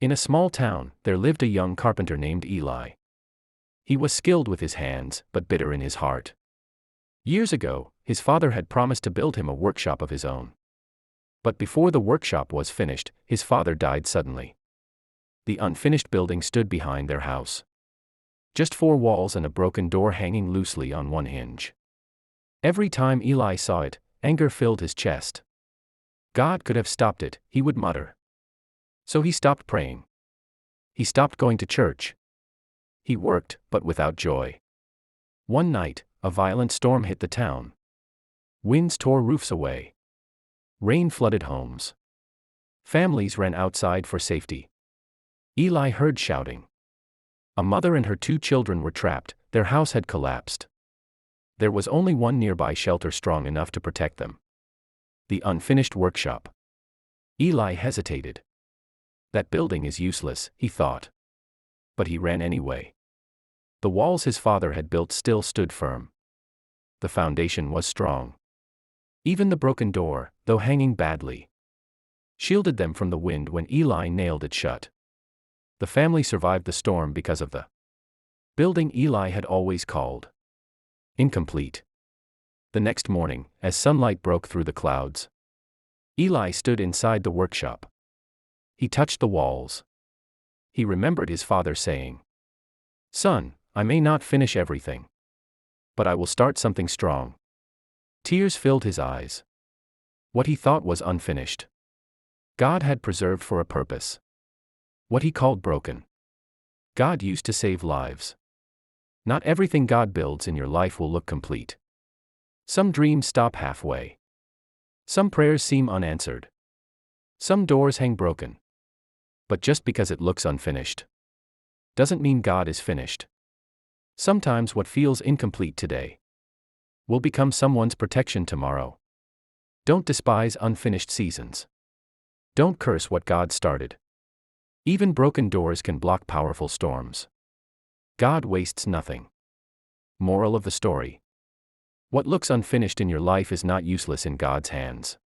In a small town, there lived a young carpenter named Eli. He was skilled with his hands, but bitter in his heart. Years ago, his father had promised to build him a workshop of his own. But before the workshop was finished, his father died suddenly. The unfinished building stood behind their house. Just 4 walls and a broken door hanging loosely on one hinge. Every time Eli saw it, anger filled his chest. God could have stopped it, he would mutter. So he stopped praying. He stopped going to church. He worked, but without joy. One night, a violent storm hit the town. Winds tore roofs away. Rain flooded homes. Families ran outside for safety. Eli heard shouting. A mother and her 2 children were trapped, their house had collapsed. There was only one nearby shelter strong enough to protect them. The unfinished workshop. Eli hesitated. That building is useless, he thought. But he ran anyway. The walls his father had built still stood firm. The foundation was strong. Even the broken door, though hanging badly, shielded them from the wind when Eli nailed it shut. The family survived the storm because of the building Eli had always called incomplete. The next morning, as sunlight broke through the clouds, Eli stood inside the workshop. He touched the walls. He remembered his father saying, "Son, I may not finish everything, but I will start something strong." Tears filled his eyes. What he thought was unfinished, God had preserved for a purpose. What he called broken, God used to save lives. Not everything God builds in your life will look complete. Some dreams stop halfway. Some prayers seem unanswered. Some doors hang broken. But just because it looks unfinished doesn't mean God is finished. Sometimes what feels incomplete today will become someone's protection tomorrow. Don't despise unfinished seasons. Don't curse what God started. Even broken doors can block powerful storms. God wastes nothing. Moral of the story: what looks unfinished in your life is not useless in God's hands.